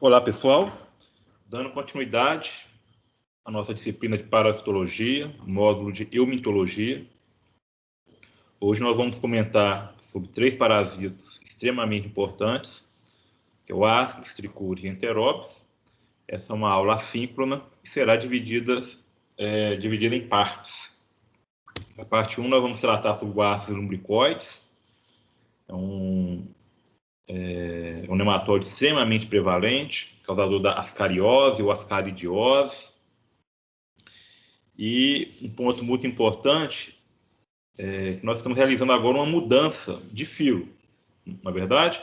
Olá, pessoal. Dando continuidade à nossa disciplina de parasitologia, módulo de eumitologia. Hoje nós vamos comentar sobre 3 parasitos extremamente importantes, que é o Ascaris, Trichuris e Enterópis. Essa é uma aula assíncrona e será dividida em partes. Na parte 1 nós vamos tratar sobre o Ascaris lumbricoides. É um nematóide extremamente prevalente, causador da ascariose ou ascaridiose. E um ponto muito importante é que nós estamos realizando agora uma mudança de filo, na verdade.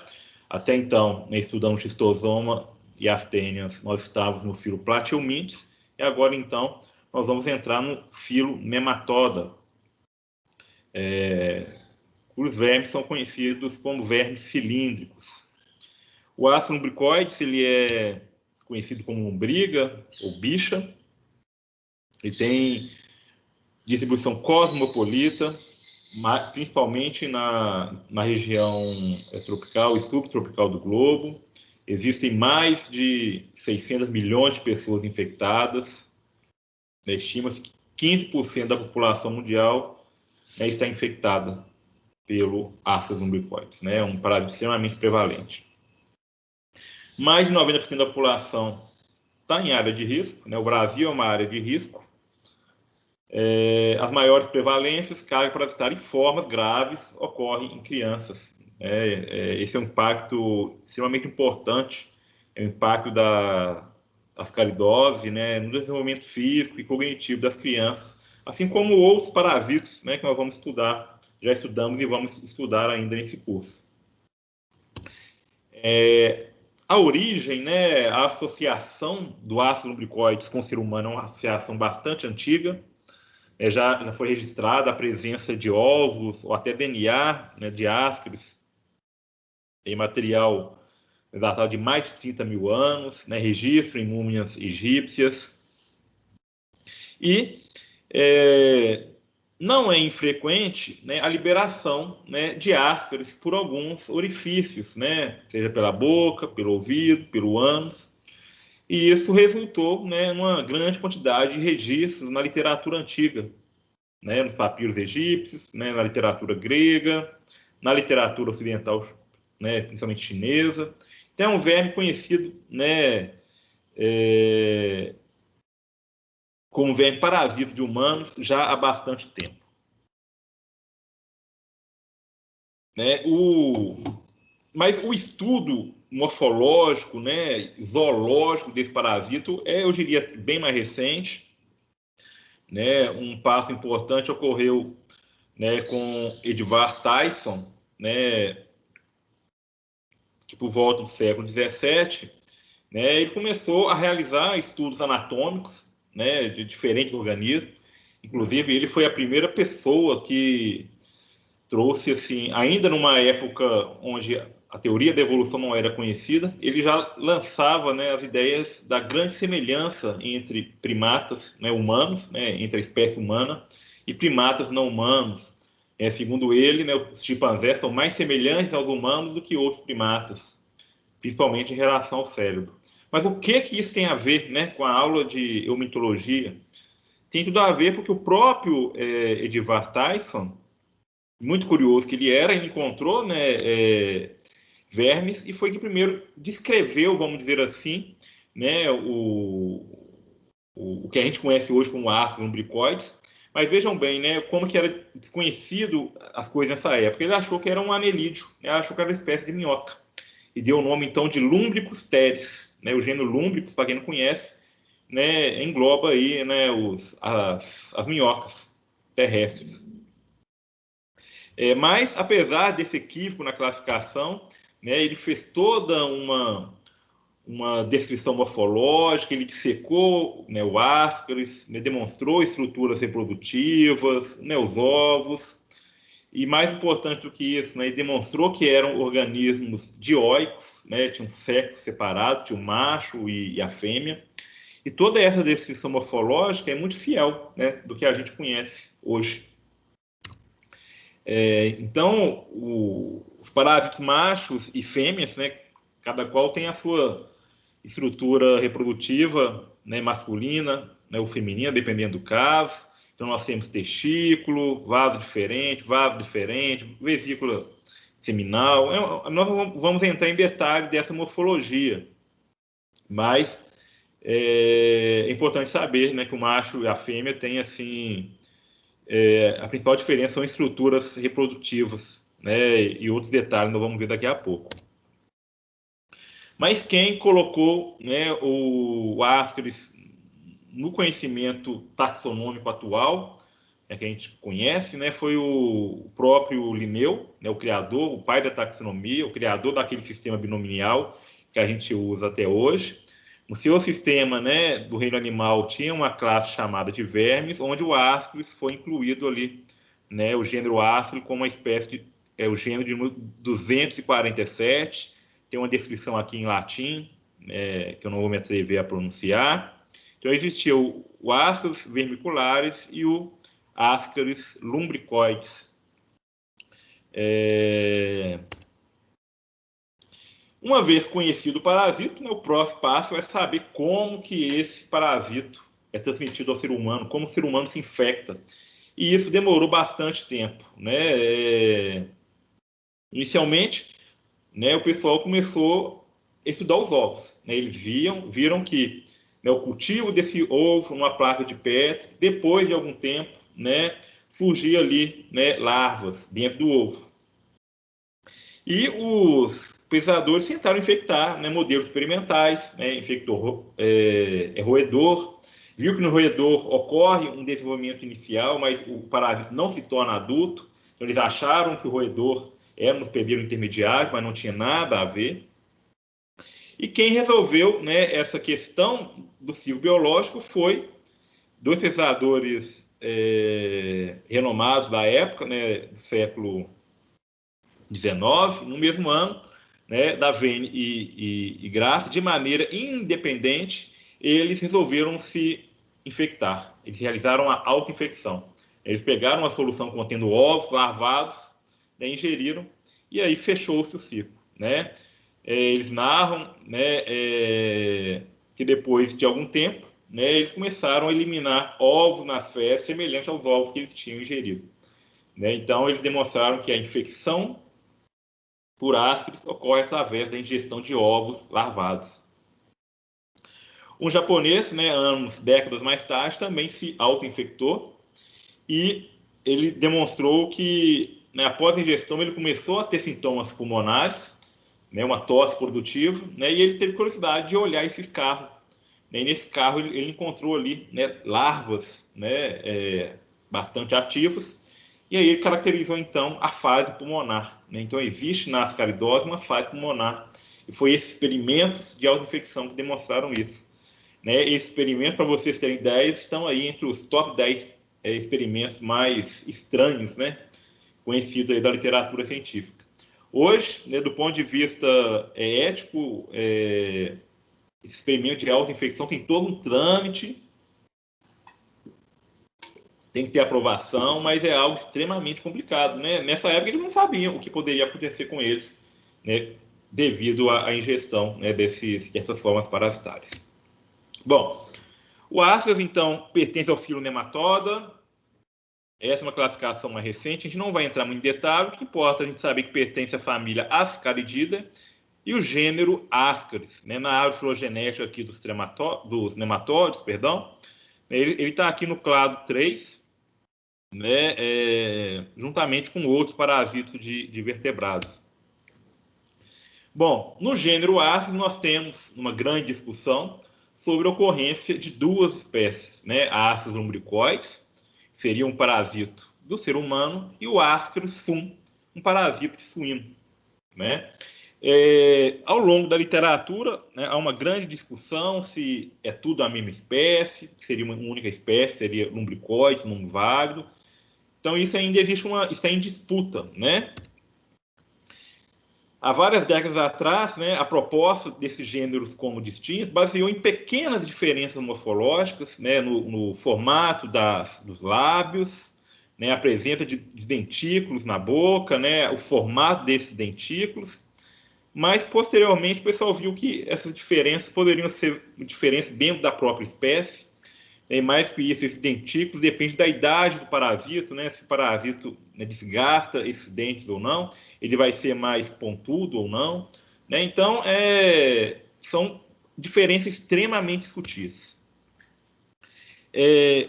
Até então, estudando Schistosoma e Aftenias, nós estávamos no filo Platyhelminths, e agora, então, nós vamos entrar no filo Nematoda. Os vermes são conhecidos como vermes cilíndricos. O Ascaris lumbricoides, ele é conhecido como lombriga ou bicha. Ele tem distribuição cosmopolita, principalmente na região tropical e subtropical do globo. Existem mais de 600 milhões de pessoas infectadas. Estima-se que 15% da população mundial está infectada pelo Ascaris lumbricoides. É um parasito extremamente prevalente. Mais de 90% da população está em área de risco. O Brasil é uma área de risco. As maiores prevalências, caso parasitário em formas graves, ocorrem em crianças. Esse é um impacto extremamente importante, é o impacto da ascaridose, no desenvolvimento físico e cognitivo das crianças, assim como outros parasitos, que nós vamos estudar, já estudamos e vamos estudar ainda nesse curso. A origem, a associação do Ascaris lumbricoides com o ser humano é uma associação bastante antiga. Já foi registrada a presença de ovos ou até DNA de Ascaris em material datado de mais de 30 mil anos, registro em múmias egípcias. E não é infrequente a liberação de Ascaris por alguns orifícios, seja pela boca, pelo ouvido, pelo ânus. E isso resultou numa grande quantidade de registros na literatura antiga, nos papiros egípcios, na literatura grega, na literatura ocidental, principalmente chinesa. Então, é um verme conhecido como verme parasita de humanos já há bastante tempo. Mas o estudo morfológico, zoológico desse parasito eu diria, bem mais recente. Um passo importante ocorreu com Edward Tyson, por volta do século XVII. Ele começou a realizar estudos anatômicos de diferentes organismos. Inclusive, ele foi a primeira pessoa que trouxe, assim, ainda numa época onde a teoria da evolução não era conhecida, ele já lançava as ideias da grande semelhança entre primatas humanos, entre a espécie humana, e primatas não humanos. Segundo ele, os chimpanzés são mais semelhantes aos humanos do que outros primatas, principalmente em relação ao cérebro. Mas o que isso tem a ver com a aula de eumitologia? Tem tudo a ver porque o próprio Edward Tyson, muito curioso que ele era, ele encontrou vermes e foi que primeiro descreveu, vamos dizer assim, o que a gente conhece hoje como Ascaris lumbricoides. Mas vejam bem, como que era desconhecido as coisas nessa época. Ele achou que era um anelídeo, ele achou que era uma espécie de minhoca. E deu o nome, então, de Lumbricus teres. O gênero Lumbricus, para quem não conhece, engloba aí as minhocas terrestres. Mas, apesar desse equívoco na classificação, ele fez toda uma descrição morfológica, ele dissecou o Ascaris, demonstrou estruturas reprodutivas, os ovos, e mais importante do que isso, ele demonstrou que eram organismos dioicos, tinha um sexo separado, tinha o macho e a fêmea, e toda essa descrição morfológica é muito fiel do que a gente conhece hoje. Então, os parásitos machos e fêmeas, cada qual tem a sua estrutura reprodutiva, né, masculina, né, ou feminina, dependendo do caso. Então, nós temos testículo, vaso diferente, vesícula seminal. Nós vamos entrar em detalhes dessa morfologia, mas é importante saber, né, que o macho e a fêmea têm, assim, a principal diferença são estruturas reprodutivas, né, e outros detalhes nós vamos ver daqui a pouco. Mas quem colocou, né, o Ascaris no conhecimento taxonômico atual, que a gente conhece, né, foi o próprio Linneu, né, o criador, o pai da taxonomia, o criador daquele sistema binomial que a gente usa até hoje. No seu sistema, né, do reino animal tinha uma classe chamada de vermes, onde o Ascaris foi incluído ali, né, o gênero Ascaris como uma espécie de o gênero de número 247. Tem uma descrição aqui em latim, que eu não vou me atrever a pronunciar. Então, existia o Ascaris vermicularis e o Ascaris lumbricoides. Uma vez conhecido o parasito, né, o próximo passo é saber como que esse parasito é transmitido ao ser humano, como o ser humano se infecta. E isso demorou bastante tempo, né? Inicialmente, né, o pessoal começou a estudar os ovos, né? Eles viram que, né, o cultivo desse ovo numa placa de Petri, depois de algum tempo, né, surgia ali, né, larvas dentro do ovo. E os pesquisadores tentaram infectar, né, modelos experimentais, né, infectou roedor, viu que no roedor ocorre um desenvolvimento inicial, mas o parasito não se torna adulto, então eles acharam que o roedor era um hospedeiro intermediário, mas não tinha nada a ver. E quem resolveu, né, essa questão do ciclo biológico foi dois pesquisadores renomados da época, né, do século XIX, no mesmo ano, né, Davene e Graça, de maneira independente, eles resolveram se infectar. Eles realizaram a auto-infecção. Eles pegaram uma solução contendo ovos larvados, né, ingeriram, e aí fechou-se o ciclo, né? Eles narram, né, que depois de algum tempo, né, eles começaram a eliminar ovos nas fezes semelhantes aos ovos que eles tinham ingerido, né? Então, eles demonstraram que a infecção por Ascaris ocorre através da ingestão de ovos larvados. Um japonês, né, décadas mais tarde, também se auto-infectou e ele demonstrou que, né, após a ingestão, ele começou a ter sintomas pulmonares, né, uma tosse produtiva, né, e ele teve curiosidade de olhar esses carros. Né, e nesse carro ele encontrou ali, né, larvas, né, bastante ativas, e aí ele caracterizou então a fase pulmonar. Né? Então existe na ascaridose uma fase pulmonar, e foi esses experimentos de auto-infecção que demonstraram isso. Né? Esses experimentos, para vocês terem ideia, estão aí entre os top 10 experimentos mais estranhos, né, conhecidos aí da literatura científica. Hoje, né, do ponto de vista ético, esse experimento de auto-infecção tem todo um trâmite, tem que ter aprovação, mas é algo extremamente complicado, né? Nessa época eles não sabiam o que poderia acontecer com eles, né, devido à ingestão, né, dessas formas parasitárias. Bom, o Ascaris, então, pertence ao filo Nematoda. Essa é uma classificação mais recente, a gente não vai entrar muito em detalhe, o que importa a gente saber que pertence à família Ascaridida e o gênero Ascaris, né, na árvore filogenética aqui dos nematóides, perdão, ele está aqui no clado 3, né, juntamente com outros parasitos de vertebrados. Bom, no gênero Ascaris nós temos uma grande discussão sobre a ocorrência de duas espécies, né, a Ascaris lumbricoides, que seria um parasito do ser humano, e o Ascaris sum, um parasito de suíno, né? Ao longo da literatura, né, há uma grande discussão se é tudo a mesma espécie, se seria uma única espécie, seria lumbricoide, nome válido. Então, isso ainda existe está em disputa, né? Há várias décadas atrás, né, a proposta desses gêneros como distintos baseou em pequenas diferenças morfológicas, né, no formato dos lábios, né, a presença de dentículos na boca, né, o formato desses dentículos. mas posteriormente o pessoal viu que essas diferenças poderiam ser diferenças dentro da própria espécie. E mais que isso, esses dentículos depende da idade do parasito, né? Se o parasito, né, desgasta esses dentes ou não, ele vai ser mais pontudo ou não, né? Então, são diferenças extremamente sutis.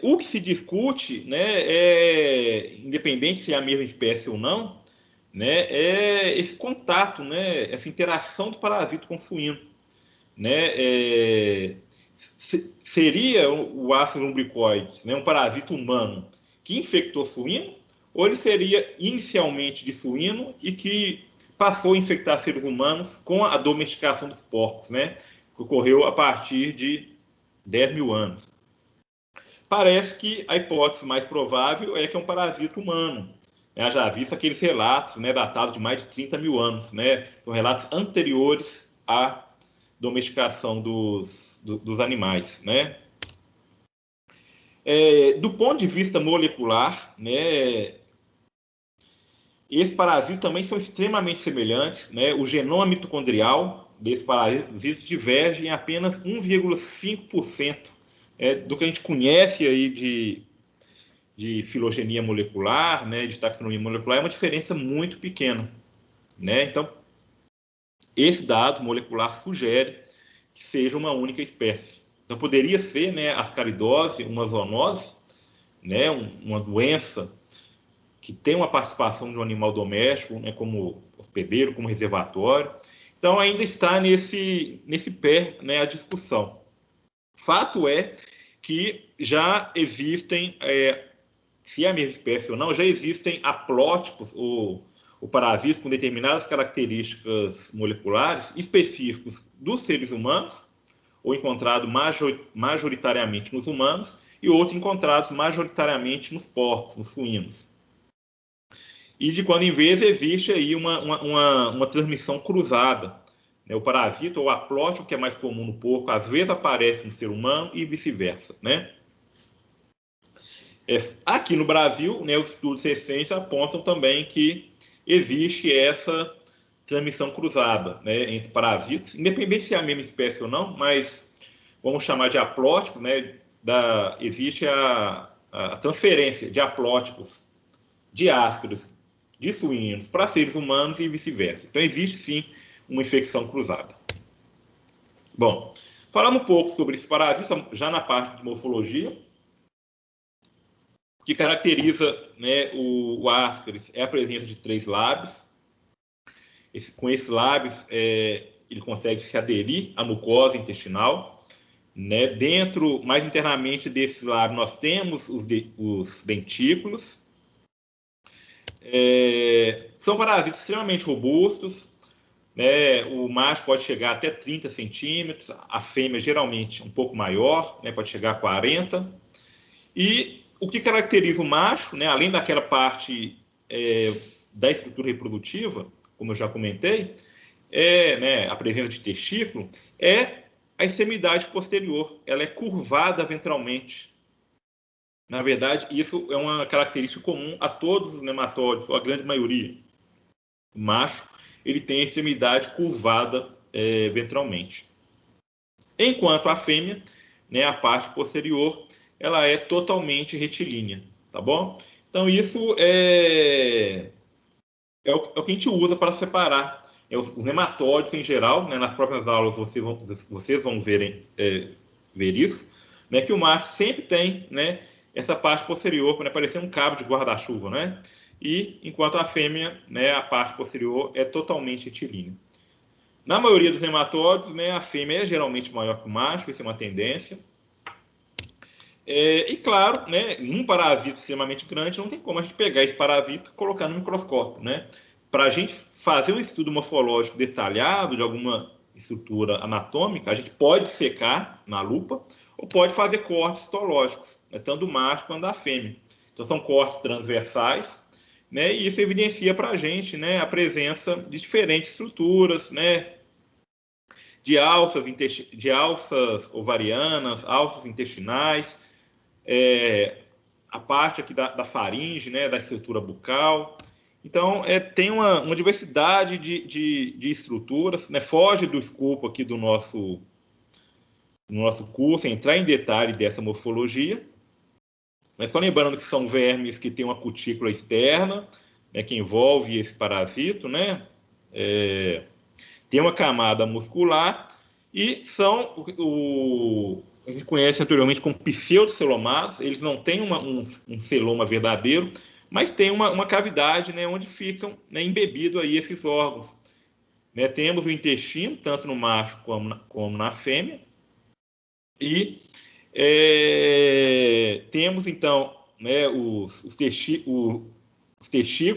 O que se discute, né, independente se é a mesma espécie ou não, né, é esse contato, né, essa interação do parasito com o suíno, né? Seria o ácido lumbricoides, né, um parasita humano que infectou suíno, ou ele seria inicialmente de suíno e que passou a infectar seres humanos com a domesticação dos porcos, né, que ocorreu a partir de 10 mil anos. Parece que a hipótese mais provável é que é um parasita humano. Já visto aqueles relatos, né, datados de mais de 30 mil anos, né, são relatos anteriores à domesticação dos animais, né? Do ponto de vista molecular, né, esses parasitas também são extremamente semelhantes, né? O genoma mitocondrial desses parasitas diverge em apenas 1,5% do que a gente conhece aí de filogenia molecular, né, de taxonomia molecular, é uma diferença muito pequena, né? Então, esse dado molecular sugere que seja uma única espécie. Então, poderia ser, né, ascaridose, uma zoonose, né, uma doença que tem uma participação de um animal doméstico, né, como hospedeiro, como reservatório. Então, ainda está nesse pé, né, a discussão. Fato é que já existem, se é a mesma espécie ou não, já existem haplótipos ou parasitas com determinadas características moleculares específicos dos seres humanos, ou encontrados majoritariamente nos humanos, e outros encontrados majoritariamente nos porcos, nos suínos. E de quando em vez existe aí uma transmissão cruzada. O parasita ou haplótipo, que é mais comum no porco, às vezes aparece no ser humano e vice-versa, né? Aqui no Brasil, né, os estudos recentes apontam também que existe essa transmissão cruzada, né, entre parasitas, independente se é a mesma espécie ou não, mas vamos chamar de haplótipo, né, existe a transferência de haplótipos de áspidos de suínos para seres humanos e vice-versa. Então, existe sim uma infecção cruzada. Bom, falando um pouco sobre esse parasita, já na parte de morfologia, o que caracteriza, né, o Ascaris é a presença de 3 lábios. Com esses lábios, ele consegue se aderir à mucosa intestinal. Né? Dentro, mais internamente desse lábio, nós temos os dentículos. São parasitas extremamente robustos. Né? O macho pode chegar até 30 centímetros, a fêmea geralmente um pouco maior, né? Pode chegar a 40. E o que caracteriza o macho, né? Além daquela parte da estrutura reprodutiva, como eu já comentei, né, a presença de testículo, é a extremidade posterior. Ela é curvada ventralmente. Na verdade, isso é uma característica comum a todos os nematóides, ou a grande maioria. O macho, ele tem a extremidade curvada ventralmente. Enquanto a fêmea, né, a parte posterior, ela é totalmente retilínea, tá bom? Então, isso é o que a gente usa para separar os nematóides em geral, né, nas próprias aulas vocês vão ver isso, né, que o macho sempre tem, né, essa parte posterior, para parecer um cabo de guarda-chuva, né? E enquanto a fêmea, né, a parte posterior é totalmente retilínea. Na maioria dos nematóides, né, a fêmea é geralmente maior que o macho, isso é uma tendência. E claro, né, num parasito extremamente grande, não tem como a gente pegar esse parasito e colocar no microscópio, né? Para a gente fazer um estudo morfológico detalhado de alguma estrutura anatômica, a gente pode secar na lupa ou pode fazer cortes histológicos, né, tanto do macho quanto da fêmea. Então são cortes transversais, né, e isso evidencia para a gente, né, a presença de diferentes estruturas, né, de alças ovarianas, alças intestinais, a parte aqui da faringe, né, da estrutura bucal. Então, tem uma diversidade de estruturas, né? Foge do escopo aqui do nosso curso, entrar em detalhe dessa morfologia. Mas só lembrando que são vermes que têm uma cutícula externa, né, que envolve esse parasito, né? Tem uma camada muscular e são a gente conhece anteriormente como pseudocelomados. Eles não têm um celoma verdadeiro, mas tem uma cavidade, né, onde ficam, né, embebidos aí esses órgãos. Né, temos o intestino, tanto no macho como na fêmea, e temos então, né, os testículos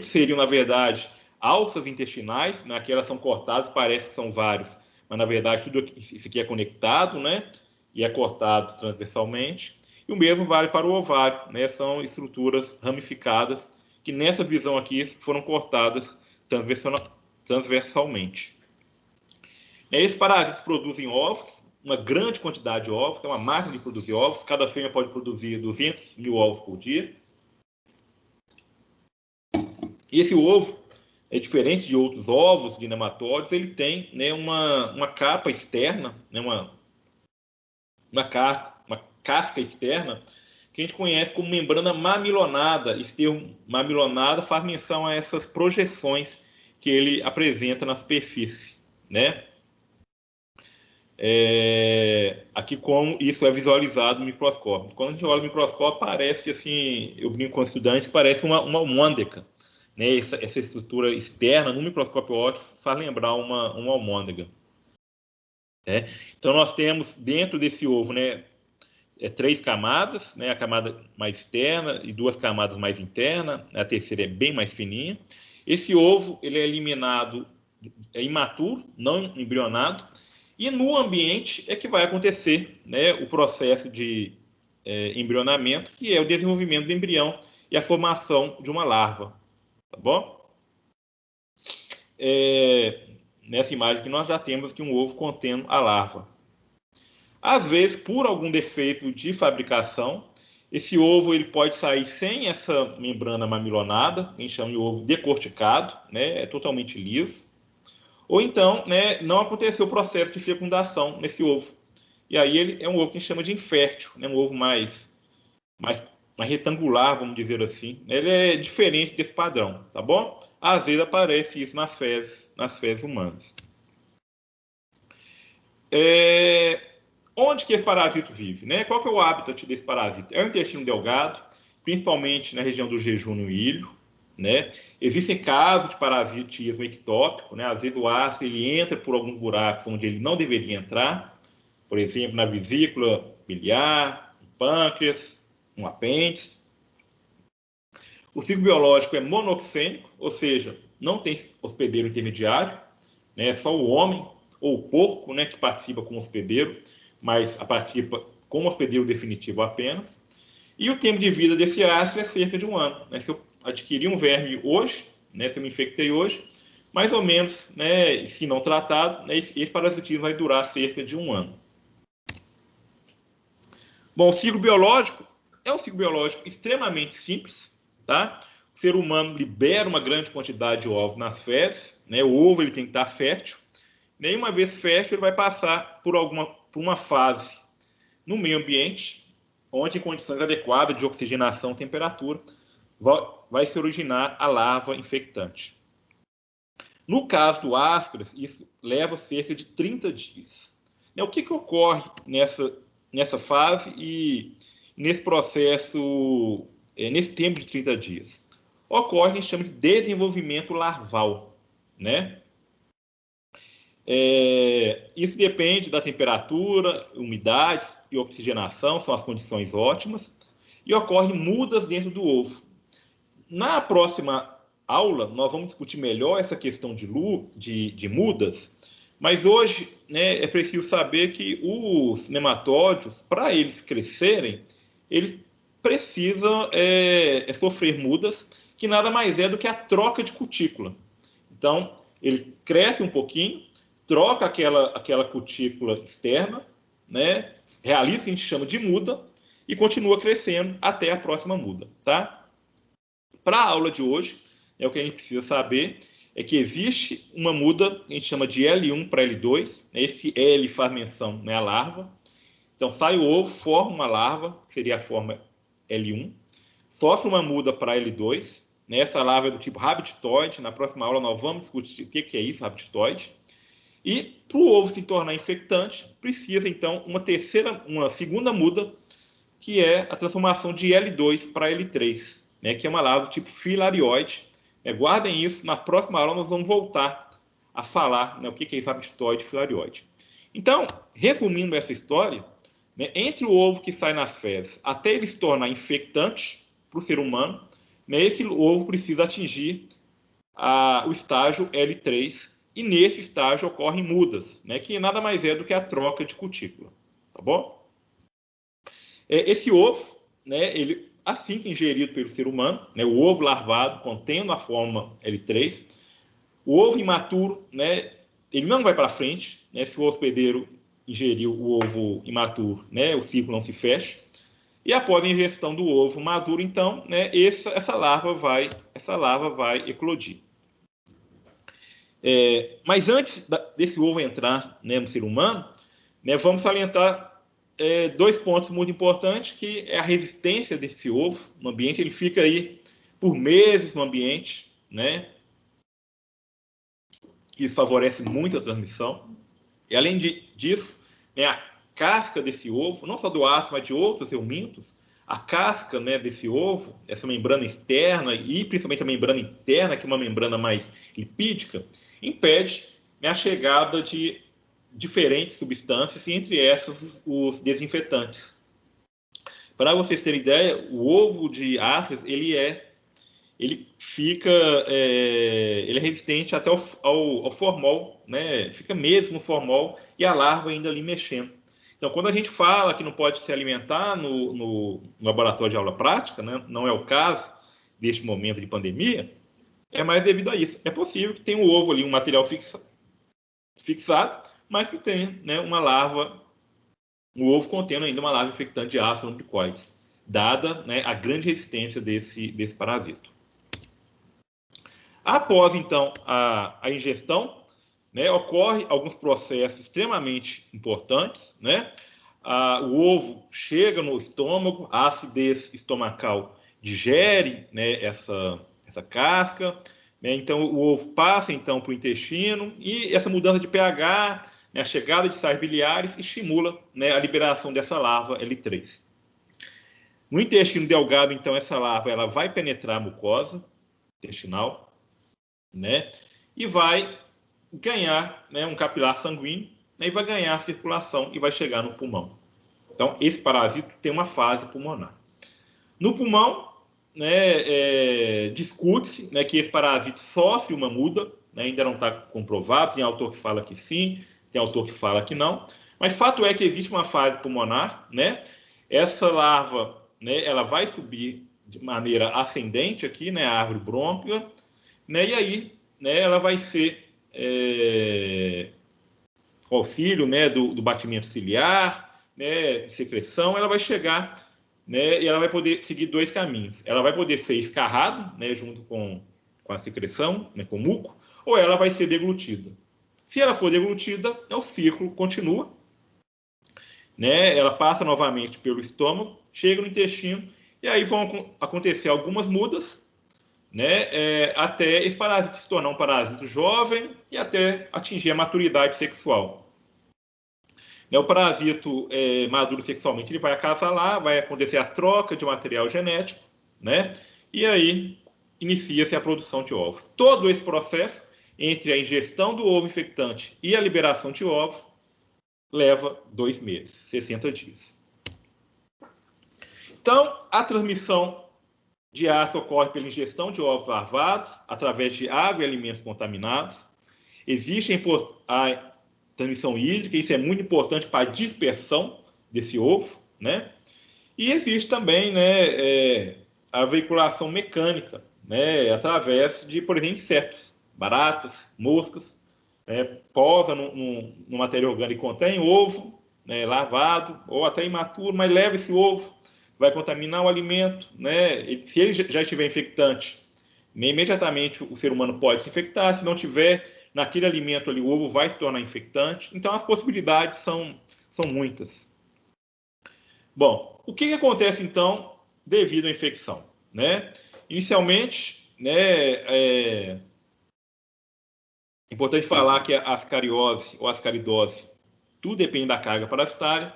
seriam, na verdade, alças intestinais, né, que elas são cortadas, parece que são vários, mas na verdade tudo isso aqui é conectado, né, e é cortado transversalmente. E o mesmo vale para o ovário, né, são estruturas ramificadas que nessa visão aqui foram cortadas transversalmente. Esses parasitas produzem ovos, uma grande quantidade de ovos, é uma máquina de produzir ovos. Cada fêmea pode produzir 200 mil ovos por dia. E esse ovo, é diferente de outros ovos de nematóides, ele tem, né, uma capa externa, né, uma casca externa, que a gente conhece como membrana mamilonada. Esse termo mamilonada faz menção a essas projeções que ele apresenta na superfície, né? Aqui como isso é visualizado no microscópio. Quando a gente olha no microscópio, parece assim, eu brinco com os estudantes, parece uma almôndega. Né? Essa estrutura externa no microscópio óptico faz lembrar uma almôndega. Né? Então nós temos dentro desse ovo, né, 3 camadas, né, a camada mais externa e 2 camadas mais internas, a terceira é bem mais fininha. Esse ovo ele é eliminado, imaturo, não embrionado, e no ambiente é que vai acontecer, né, o processo de embrionamento, que é o desenvolvimento do embrião e a formação de uma larva. Tá bom? Nessa imagem que nós já temos aqui um ovo contendo a larva. Às vezes, por algum defeito de fabricação, esse ovo ele pode sair sem essa membrana mamilonada, a gente chama de ovo decorticado, né, é totalmente liso. Ou então, né, não aconteceu o processo de fecundação nesse ovo. E aí ele é um ovo que a gente chama de infértil, né, um ovo mais retangular, vamos dizer assim. Ele é diferente desse padrão, tá bom? Às vezes aparece isso nas fezes humanas. Onde que esse parasito vive? Né? Qual que é o habitat desse parasito? É o intestino delgado, principalmente na região do jejum e ilho. Né? Existem casos de parasitismo ectópico, né? Às vezes o ácido ele entra por alguns buracos onde ele não deveria entrar, por exemplo, na vesícula biliar, no pâncreas, no apêndice. O ciclo biológico é monoxênico, ou seja, não tem hospedeiro intermediário, né? É só o homem ou o porco, né, que participa como hospedeiro, mas participa como hospedeiro definitivo apenas. E o tempo de vida desse ácido é cerca de 1 ano. Né? Se eu adquirir um verme hoje, né, se eu me infectei hoje, mais ou menos, né, se não tratado, né, esse parasitismo vai durar cerca de 1 ano. Bom, o ciclo biológico é um ciclo biológico extremamente simples, tá? O ser humano libera uma grande quantidade de ovos nas fezes, né? O ovo ele tem que estar fértil. Nem uma vez fértil, ele vai passar por uma fase no meio ambiente, onde em condições adequadas de oxigenação e temperatura, vai se originar a larva infectante. No caso do Ascaris, isso leva cerca de 30 dias. O que ocorre nessa fase e nesse processo, nesse tempo de 30 dias? Ocorre o que a gente chama de desenvolvimento larval, né? Isso depende da temperatura, umidade e oxigenação, são as condições ótimas, e ocorrem mudas dentro do ovo. Na próxima aula, nós vamos discutir melhor essa questão de mudas, mas hoje, né, é preciso saber que os nematóides, para eles crescerem, eles precisam sofrer mudas, que nada mais é do que a troca de cutícula. Então, ele cresce um pouquinho, troca aquela cutícula externa, né, realiza o que a gente chama de muda e continua crescendo até a próxima muda. Tá? Para a aula de hoje, O que a gente precisa saber é que existe uma muda, que a gente chama de L1 para L2, né? Esse L faz menção, né, à larva. Então, sai o ovo, forma uma larva, que seria a forma L1, sofre uma muda para L2, né? Essa larva é do tipo rabditoide. Na próxima aula nós vamos discutir o que é isso, rabditoide. E para o ovo se tornar infectante, precisa então uma segunda muda, que é a transformação de L2 para L3, né? Que é uma larva do tipo filarioide. Guardem isso, na próxima aula nós vamos voltar a falar, né, o que é isso, rabditoide e filarioide. Então, resumindo essa história, né, entre o ovo que sai nas fezes até ele se tornar infectante para o ser humano, né, esse ovo precisa atingir o estágio L3, e nesse estágio ocorrem mudas, né, que nada mais é do que a troca de cutícula. Tá bom? Esse ovo, né, ele, assim que ingerido pelo ser humano, né, o ovo larvado contendo a forma L3, o ovo imaturo, né, ele não vai para frente, né, se o hospedeiro ingeriu o ovo imaturo, né, o ciclo não se fecha. E após a ingestão do ovo maduro, então, né, essa larva vai eclodir. Mas antes desse ovo entrar, né, no ser humano, né, vamos salientar dois pontos muito importantes, que é a resistência desse ovo no ambiente. Ele fica aí por meses no ambiente, né? Isso favorece muito a transmissão. E além disso, né, a casca desse ovo, não só do ácido, mas de outros eumintos, a casca, né, desse ovo, essa membrana externa e principalmente a membrana interna, que é uma membrana mais lipídica, impede, né, a chegada de diferentes substâncias, e entre essas os desinfetantes. Para vocês terem ideia, o ovo de ácido ele fica ele é resistente até ao formol, né? Fica mesmo no formol e a larva ainda ali mexendo. Então, quando a gente fala que não pode se alimentar no laboratório de aula prática, né? Não é o caso deste momento de pandemia, é mais devido a isso. É possível que tenha um ovo ali, um material fixado, mas que tenha, né, uma larva, o ovo contendo ainda uma larva infectante de ácido nucleicoides, dada, né, a grande resistência desse parasito. Após, então, a ingestão, né, ocorre alguns processos extremamente importantes, né? O ovo chega no estômago, a acidez estomacal digere, né, essa casca, né? Então o ovo passa então para o intestino, e essa mudança de pH, né, a chegada de sais biliares, estimula, né, a liberação dessa larva L3. No intestino delgado, então, essa larva ela vai penetrar a mucosa intestinal, né, e vai ganhar, né, um capilar sanguíneo, né, e vai ganhar circulação e vai chegar no pulmão. Então, esse parasito tem uma fase pulmonar. No pulmão, né, discute-se, né, que esse parasito sofre uma muda, né, ainda não está comprovado, tem autor que fala que sim, tem autor que fala que não, mas fato é que existe uma fase pulmonar, né, essa larva, né, ela vai subir de maneira ascendente aqui, né, a árvore brônquia, né, e aí, né, ela vai ser auxílio, né, do batimento ciliar, né, secreção, ela vai chegar, né, e ela vai poder seguir dois caminhos. Ela vai poder ser escarrada, né, junto com a secreção, né, com o muco, ou ela vai ser deglutida. Se ela for deglutida, o ciclo continua, né, ela passa novamente pelo estômago, chega no intestino, e aí vão acontecer algumas mudas, né, até esse parasito se tornar um parasito jovem e até atingir a maturidade sexual. O parasito maduro sexualmente, ele vai acasalar, vai acontecer a troca de material genético, né, e aí inicia-se a produção de ovos. Todo esse processo, entre a ingestão do ovo infectante e a liberação de ovos, leva 2 meses, 60 dias. Então, a transmissão de ácido ocorre pela ingestão de ovos larvados, através de água e alimentos contaminados. Existe a transmissão hídrica, isso é muito importante para a dispersão desse ovo, né? E existe também, né, a veiculação mecânica, né, através de, por exemplo, insetos, baratas, moscas, né, posa no material orgânico que contém ovo, né, lavado ou até imaturo, mas leva esse ovo, vai contaminar o alimento, né? Se ele já estiver infectante, imediatamente o ser humano pode se infectar. Se não tiver naquele alimento ali, o ovo vai se tornar infectante. Então, as possibilidades são muitas. Bom, o que acontece, então, devido à infecção? Né? Inicialmente, né, é importante falar que a ascariose ou ascaridose, tudo depende da carga parasitária.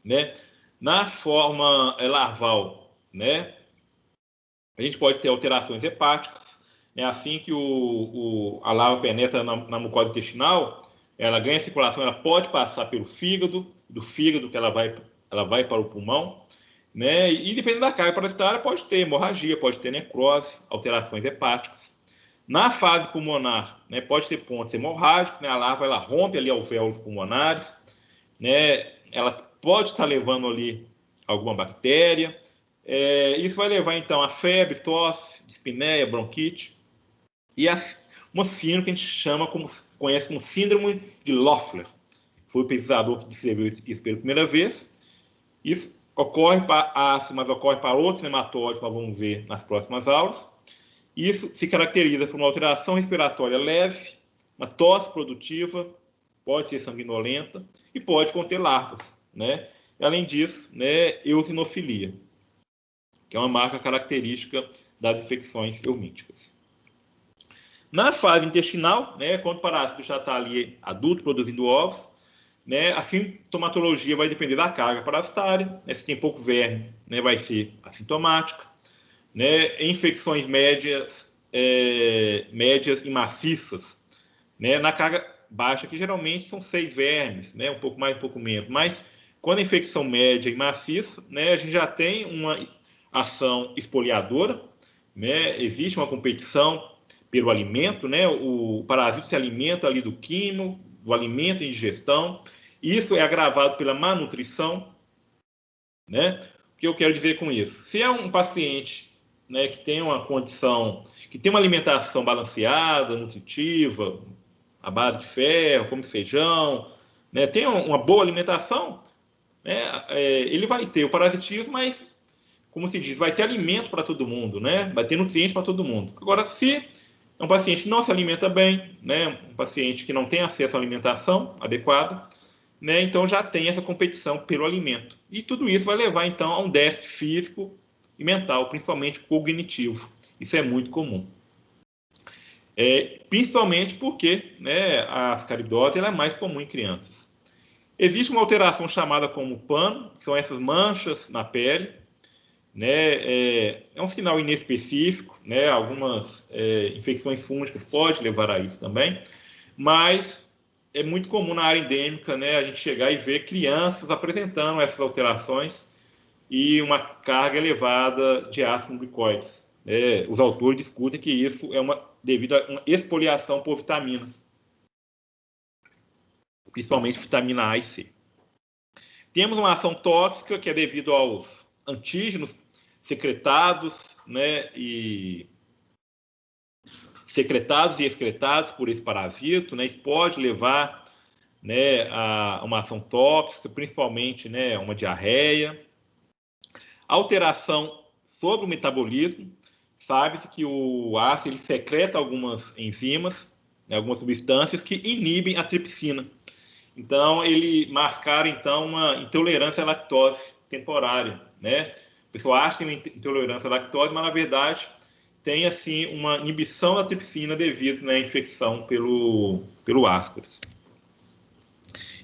Né? Na forma larval, né, a gente pode ter alterações hepáticas. Né? Assim que a larva penetra na mucosa intestinal, ela ganha circulação, ela pode passar pelo fígado, do fígado que ela vai para o pulmão. Né? E dependendo da carga parasitária, pode ter hemorragia, pode ter necrose, alterações hepáticas. Na fase pulmonar, né, pode ter pontos hemorrágicos, né? A larva ela rompe ali alvéolos pulmonares, né? Ela pode estar levando ali alguma bactéria. Isso vai levar, então, a febre, tosse, dispneia, bronquite. E uma síndrome que a gente conhece como síndrome de Loeffler. Foi o pesquisador que descreveu isso pela primeira vez. Isso ocorre para ácido, mas ocorre para outros nematóides, que nós vamos ver nas próximas aulas. Isso se caracteriza por uma alteração respiratória leve, uma tosse produtiva, pode ser sanguinolenta e pode conter larvas. Né? E, além disso, né, eosinofilia, que é uma marca característica das infecções eumíticas. Na fase intestinal, né, quando o parásito já está ali adulto, produzindo ovos, né, a sintomatologia vai depender da carga parasitária. Né, se tem pouco verme, né, vai ser assintomática. Né, infecções médias e maciças, né, na carga baixa, que geralmente são 6 vermes, né, um pouco mais, um pouco menos. Mas quando a infecção média e maciça, né, a gente já tem uma ação espoliadora, né, existe uma competição pelo alimento, né, o parasita se alimenta ali do quimo, do alimento em digestão. Isso é agravado pela malnutrição. Né? O que eu quero dizer com isso? Se é um paciente, né, que tem uma condição, que tem uma alimentação balanceada, nutritiva, à base de ferro, come feijão, né, tem uma boa alimentação, né, ele vai ter o parasitismo, mas, como se diz, vai ter alimento para todo mundo, né, vai ter nutrientes para todo mundo. Agora, se é um paciente que não se alimenta bem, né, um paciente que não tem acesso à alimentação adequada, né, então já tem essa competição pelo alimento. E tudo isso vai levar, então, a um déficit físico e mental, principalmente cognitivo. Isso é muito comum. Principalmente porque, né, a ascaridose ela é mais comum em crianças. Existe uma alteração chamada como PAN, que são essas manchas na pele. Né, é um sinal inespecífico, né, algumas infecções fúngicas podem levar a isso também, mas é muito comum na área endêmica, né, a gente chegar e ver crianças apresentando essas alterações e uma carga elevada de ácido glicoides. Os autores discutem que isso é devido a uma expoliação por vitaminas, principalmente vitamina A e C. Temos uma ação tóxica que é devido aos antígenos secretados, né, e excretados por esse parasito, né, isso pode levar, né, a uma ação tóxica, principalmente, né, uma diarreia. Alteração sobre o metabolismo, sabe-se que o ácido ele secreta algumas enzimas, né, algumas substâncias que inibem a tripsina. Então, ele mascara, então, uma intolerância à lactose temporária, né? A pessoa acha que tem intolerância à lactose, mas, na verdade, tem, assim, uma inibição da tripsina devido, né, à infecção pelo Ascaris.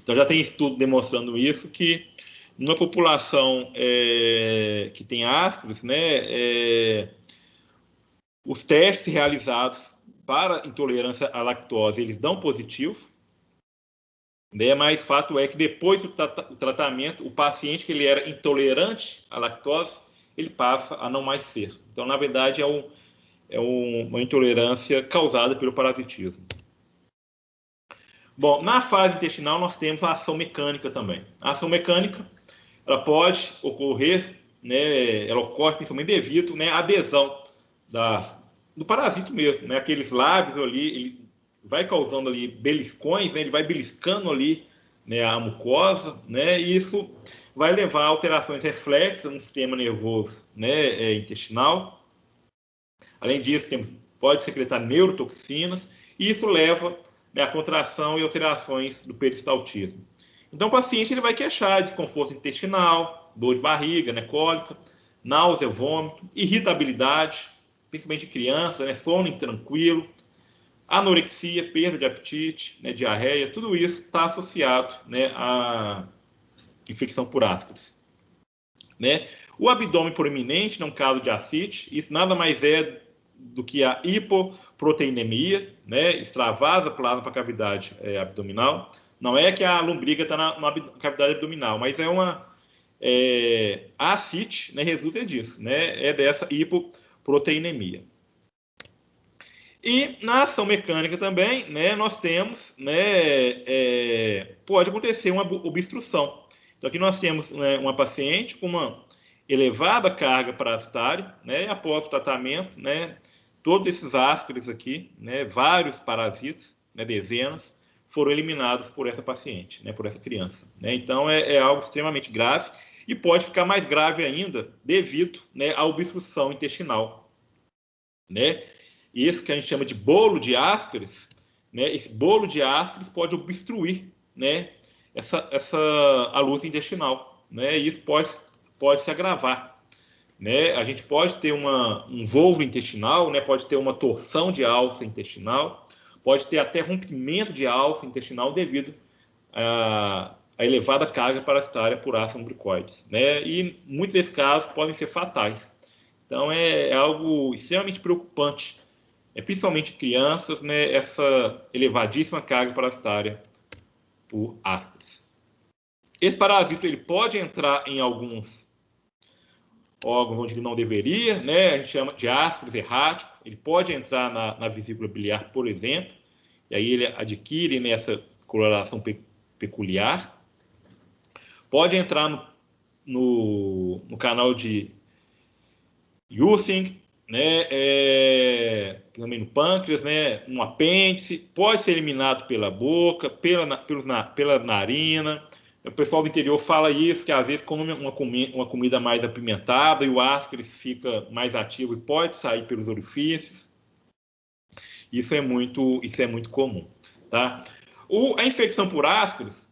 Então, já tem estudo demonstrando isso, que numa população que tem Ascaris, né, os testes realizados para intolerância à lactose, eles dão positivo, né, mas fato é que depois do tratamento, o paciente que ele era intolerante à lactose, ele passa a não mais ser. Então, na verdade, uma intolerância causada pelo parasitismo. Bom, na fase intestinal nós temos a ação mecânica também. A ação mecânica, ela pode ocorrer, né, ela ocorre principalmente devido, né, à adesão do parasito mesmo, né, aqueles lábios ali, ele vai causando ali beliscões, né, ele vai beliscando ali, né, a mucosa, né, e isso vai levar a alterações reflexas no sistema nervoso, né, intestinal, Além disso, pode secretar neurotoxinas, e isso leva, né, à contração e alterações do peristaltismo. Então, o paciente ele vai queixar desconforto intestinal, dor de barriga, né, cólica, náusea, vômito, irritabilidade, principalmente em criança, né, sono intranquilo, anorexia, perda de apetite, né, diarreia, tudo isso está associado, né, à infecção por ascaris. Né? O abdômen proeminente, no caso de ascite, isso nada mais é do que a hipoproteinemia, né? Extravasa plasma para a cavidade abdominal. Não é que a lombriga está na cavidade abdominal, mas é uma a ascite, né, resulta disso, né? É dessa hipoproteinemia. E na ação mecânica também, né, nós temos, né, pode acontecer uma obstrução. Então aqui nós temos, né, uma paciente com uma elevada carga parasitária, né, e após o tratamento, né, todos esses ascaris aqui, né, vários parasitas, né, dezenas, foram eliminados por essa paciente, né, por essa criança. Né? Então é algo extremamente grave e pode ficar mais grave ainda devido, né, à obstrução intestinal, né? Isso que a gente chama de bolo de ascaris, né? Esse bolo de ascaris pode obstruir, né, a luz intestinal, né? E isso pode se agravar, né? A gente pode ter um volvo intestinal, né? Pode ter uma torção de alça intestinal, pode ter até rompimento de alça intestinal devido a elevada carga parasitária por ácido umbricoides, né? E muitos desses casos podem ser fatais. Então é algo extremamente preocupante, principalmente crianças, né, essa elevadíssima carga parasitária por ascaris. Esse parasito ele pode entrar em alguns órgãos onde ele não deveria, né, a gente chama de ascaris errático, ele pode entrar na vesícula biliar, por exemplo, e aí ele adquire nessa coloração peculiar. Pode entrar no canal de Using, né, também no pâncreas, né, no apêndice, pode ser eliminado pela boca, pela narina. O pessoal do interior fala isso, que às vezes come uma comida mais apimentada e o ascaris fica mais ativo e pode sair pelos orifícios. Isso é muito comum, tá? A infecção por ascaris,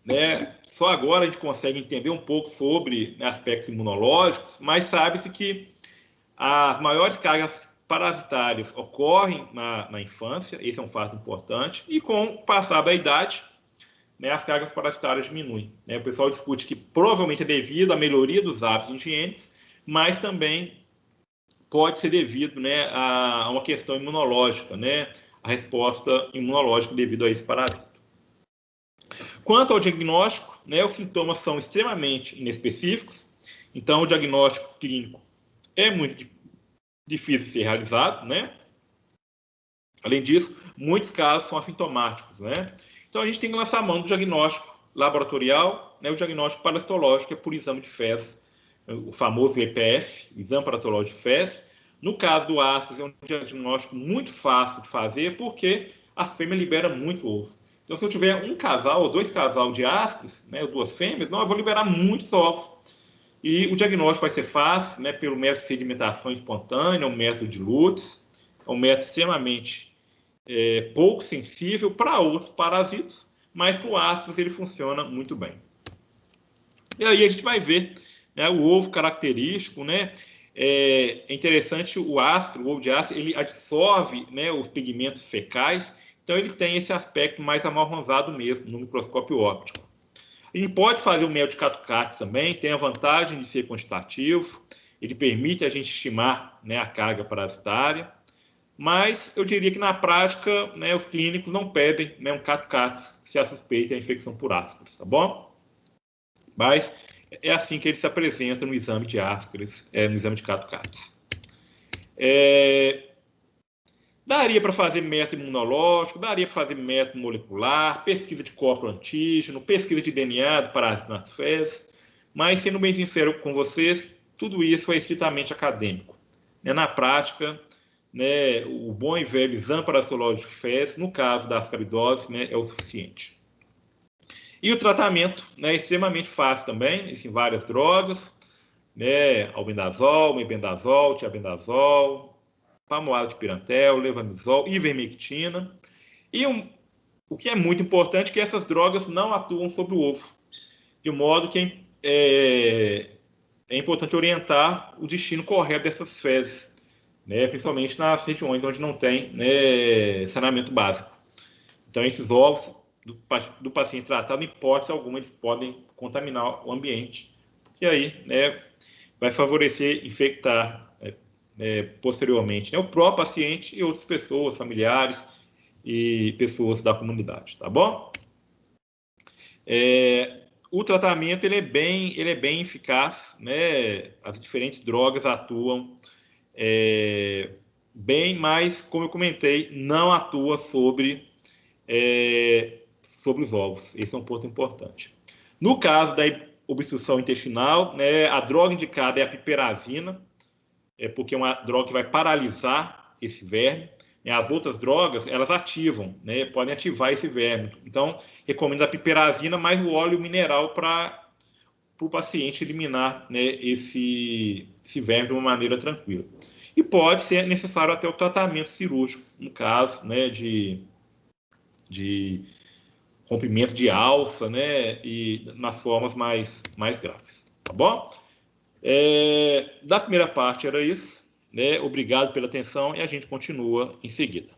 né, só agora a gente consegue entender um pouco sobre, né, aspectos imunológicos, mas sabe-se que as maiores cargas parasitárias ocorrem na infância, esse é um fato importante, e com o passar da idade, né, as cargas parasitárias diminuem. Né? O pessoal discute que provavelmente é devido à melhoria dos hábitos higiênicos, mas também pode ser devido, né, a uma questão imunológica, né, a resposta imunológica devido a esse parasita. Quanto ao diagnóstico, né, os sintomas são extremamente inespecíficos, então o diagnóstico clínico é muito difícil de ser realizado, né? Além disso, muitos casos são assintomáticos, né? Então a gente tem que lançar a mão do diagnóstico laboratorial, né, o diagnóstico parasitológico é por exame de fezes, o famoso EPF, exame parasitológico de fezes. No caso do ascaris, é um diagnóstico muito fácil de fazer, porque a fêmea libera muito ovo. Então, se eu tiver um casal ou dois casal de ascaris, né, ou duas fêmeas, não, eu vou liberar muitos ovos. E o diagnóstico vai ser fácil, né, pelo método de sedimentação espontânea, o método de Lutz, é um método extremamente pouco sensível para outros parasitas, mas para o ascaris ele funciona muito bem. E aí a gente vai ver, né, o ovo característico, né? É interessante o ovo de ascaris, ele absorve, né, os pigmentos fecais, então ele tem esse aspecto mais amarronzado mesmo no microscópio óptico. A gente pode fazer o mel de Catucate também, tem a vantagem de ser quantitativo, ele permite a gente estimar, né, a carga parasitária, mas eu diria que na prática, né, os clínicos não pedem, né, um Catucate se a suspeita é a infecção por ascaris, tá bom? Mas é assim que ele se apresenta no exame de ascaris, no exame de Catucate. Daria para fazer método imunológico, daria para fazer método molecular, pesquisa de corpo antígeno, pesquisa de DNA do parasita nas fezes, mas, sendo bem sincero com vocês, tudo isso é estritamente acadêmico. Na prática, né, o bom e velho exame parasitológico de fezes, no caso da ascaridose, né, é o suficiente. E o tratamento, né, é extremamente fácil também, existem várias drogas, né? Albendazol, mebendazol, tiabendazol, pamoada de pirantel, levamisol, ivermectina. E o que é muito importante é que essas drogas não atuam sobre o ovo, de modo que é importante orientar o destino correto dessas fezes, né? Principalmente nas regiões onde não tem, né, saneamento básico. Então, esses ovos do paciente tratado, em hipótese alguma, eles podem contaminar o ambiente, que aí, né, vai favorecer infectar posteriormente, né, o próprio paciente e outras pessoas, familiares e pessoas da comunidade, tá bom? O tratamento ele é bem eficaz, né? As diferentes drogas atuam bem, mas como eu comentei, não atua sobre os ovos. Esse é um ponto importante. No caso da obstrução intestinal, né, a droga indicada é a piperazina, porque é uma droga que vai paralisar esse verme. As outras drogas, elas ativam, né, podem ativar esse verme. Então, recomendo a piperazina mais o óleo mineral para o paciente eliminar, né, esse verme de uma maneira tranquila. E pode ser necessário até o tratamento cirúrgico, no caso, né, de rompimento de alça, né, e nas formas mais graves, tá bom? Da primeira parte era isso, né? Obrigado pela atenção e a gente continua em seguida.